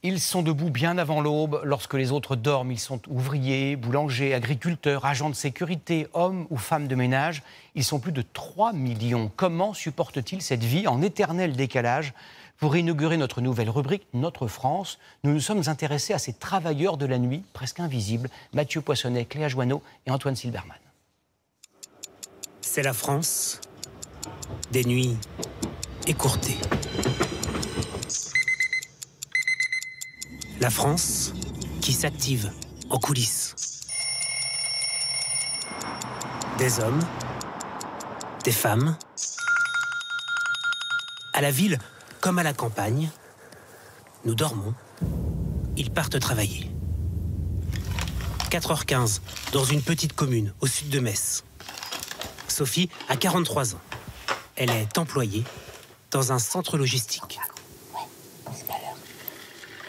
Ils sont debout bien avant l'aube. Lorsque les autres dorment, ils sont ouvriers, boulangers, agriculteurs, agents de sécurité, hommes ou femmes de ménage. Ils sont plus de 3 millions. Comment supportent-ils cette vie en éternel décalage? Pour inaugurer notre nouvelle rubrique, Notre France, nous nous sommes intéressés à ces travailleurs de la nuit, presque invisibles. Mathieu Poissonnet, Cléa Joanneau et Antoine Silberman. C'est la France des nuits écourtées. La France qui s'active en coulisses. Des hommes, des femmes, à la ville comme à la campagne, nous dormons, ils partent travailler. 4h15, dans une petite commune au sud de Metz. Sophie a 43 ans. Elle est employée dans un centre logistique.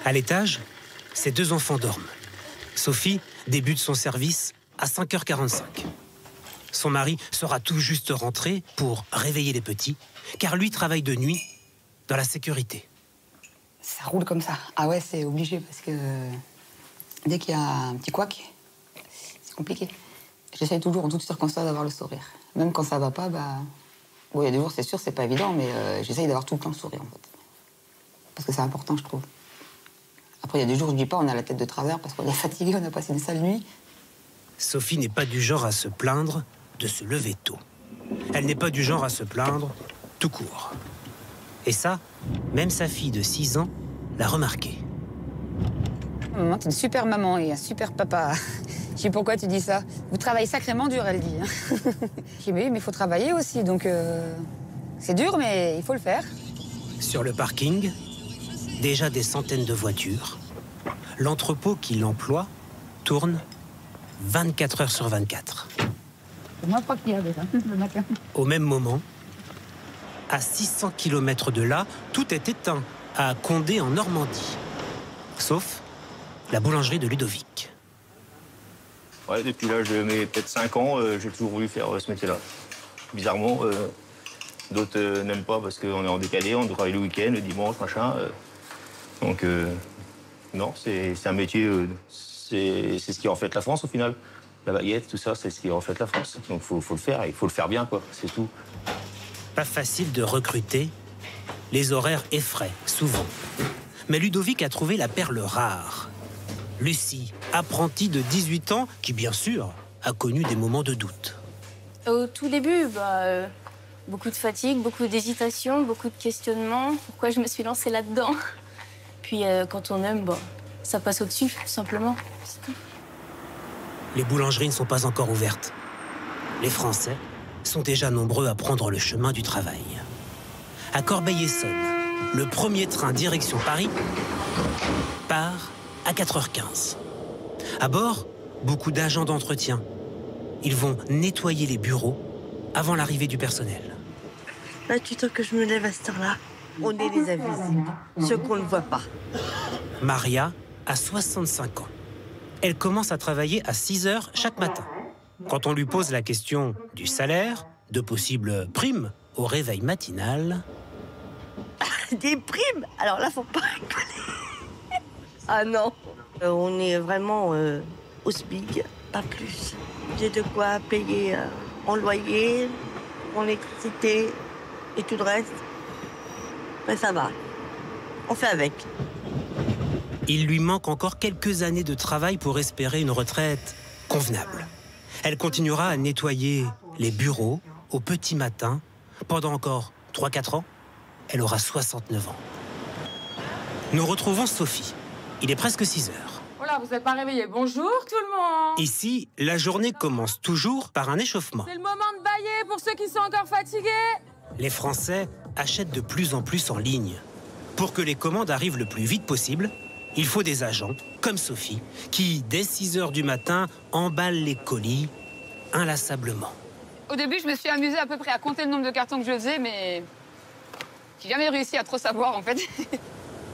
À l'étage, ses 2 enfants dorment. Sophie débute son service à 5h45. Son mari sera tout juste rentré pour réveiller les petits, car lui travaille de nuit dans la sécurité. Ça roule comme ça. Ah ouais, c'est obligé, parce que dès qu'il y a un petit couac, c'est compliqué. J'essaye toujours, en toutes circonstances, d'avoir le sourire. Même quand ça va pas, bon, il y a des jours, c'est sûr, c'est pas évident, mais j'essaye d'avoir tout le temps le sourire, en fait. Parce que c'est important, je trouve. Après, il y a des jours, je dis pas, on a la tête de travers parce qu'on est fatigué, on a passé une sale nuit. Sophie n'est pas du genre à se plaindre de se lever tôt. Elle n'est pas du genre à se plaindre tout court. Et ça, même sa fille de 6 ans l'a remarqué. Maman, t'es une super maman et un super papa. Je sais pourquoi tu dis ça. Vous travaillez sacrément dur, elle dit. Je dis, mais il faut travailler aussi, donc c'est dur, mais il faut le faire. Sur le parking, déjà des centaines de voitures. L'entrepôt qui l'emploie tourne 24 heures sur 24. Moi, je crois qu'il y a déjà le matin. Au même moment, à 600 km de là, tout est éteint, à Condé en Normandie. Sauf la boulangerie de Ludovic. Ouais, depuis l'âge de mes peut-être 5 ans, j'ai toujours voulu faire ce métier-là. Bizarrement, d'autres n'aiment pas parce qu'on est en décalé, on travaille le week-end, le dimanche, machin. Donc, non, c'est un métier, c'est ce qui reflète la France au final. La baguette, tout ça, c'est ce qui reflète la France. Donc, faut le faire, et il faut le faire bien, quoi, c'est tout. Pas facile de recruter. Les horaires effraient, souvent. Mais Ludovic a trouvé la perle rare. Lucie, apprentie de 18 ans, qui, bien sûr, a connu des moments de doute. Au tout début, beaucoup de fatigue, beaucoup d'hésitation, beaucoup de questionnements. Pourquoi je me suis lancée là-dedans? Puis quand on aime, ça passe au-dessus, tout simplement. C'est tout. Les boulangeries ne sont pas encore ouvertes. Les Français sont déjà nombreux à prendre le chemin du travail. À Corbeil-Essonnes, le premier train direction Paris part à 4h15. À bord, beaucoup d'agents d'entretien. Ils vont nettoyer les bureaux avant l'arrivée du personnel. Là, tu sens que je me lève à cette heure-là. On est les invisibles, ceux qu'on ne voit pas. Maria a 65 ans. Elle commence à travailler à 6 heures chaque matin. Quand on lui pose la question du salaire, de possibles primes au réveil matinal... Des primes? Alors là, faut pas rigoler. Ah non. On est vraiment au SMIC, pas plus. J'ai de quoi payer en loyer, en électricité et tout le reste. Mais ça va. On fait avec. Il lui manque encore quelques années de travail pour espérer une retraite convenable. Elle continuera à nettoyer les bureaux au petit matin pendant encore 3-4 ans. Elle aura 69 ans. Nous retrouvons Sophie. Il est presque 6 heures. Voilà, vous n'êtes pas réveillés. Bonjour tout le monde. Ici, la journée commence toujours par un échauffement. C'est le moment de bailler pour ceux qui sont encore fatigués. Les Français achètent de plus en plus en ligne. Pour que les commandes arrivent le plus vite possible, il faut des agents, comme Sophie, qui, dès 6 heures du matin, emballent les colis inlassablement. Au début, je me suis amusée à peu près à compter le nombre de cartons que je faisais, mais j'ai jamais réussi à trop savoir, en fait.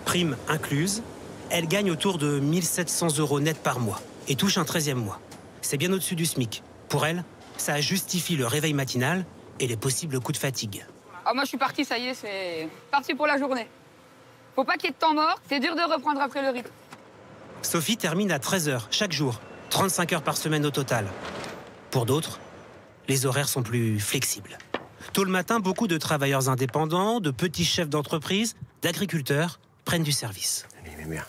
Prime incluse, elle gagne autour de 1 700 € net par mois et touche un 13e mois. C'est bien au-dessus du SMIC. Pour elle, ça justifie le réveil matinal et les possibles coups de fatigue. Ah, moi, je suis partie, ça y est, c'est parti pour la journée. Faut pas qu'il y ait de temps mort, c'est dur de reprendre après le rythme. Sophie termine à 13 h chaque jour, 35 heures par semaine au total. Pour d'autres, les horaires sont plus flexibles. Tôt le matin, beaucoup de travailleurs indépendants, de petits chefs d'entreprise, d'agriculteurs prennent du service. Allez, merde.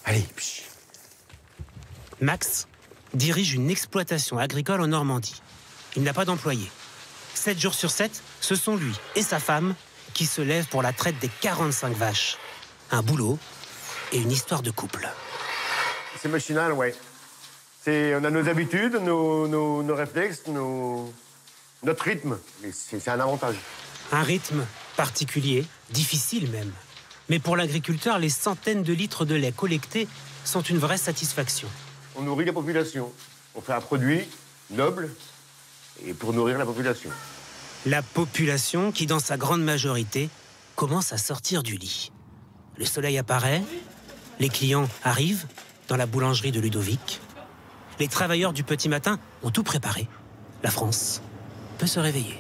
Allez, psh. Max dirige une exploitation agricole en Normandie. Il n'a pas d'employés. 7 jours sur 7, ce sont lui et sa femme qui se lèvent pour la traite des 45 vaches. Un boulot et une histoire de couple. C'est machinal, ouais. On a nos habitudes, nos réflexes, notre rythme. C'est un avantage. Un rythme particulier, difficile même. Mais pour l'agriculteur, les centaines de litres de lait collectés sont une vraie satisfaction. On nourrit la population. On fait un produit noble et pour nourrir la population. La population qui, dans sa grande majorité, commence à sortir du lit. Le soleil apparaît, les clients arrivent dans la boulangerie de Ludovic. Les travailleurs du petit matin ont tout préparé. La France peut se réveiller.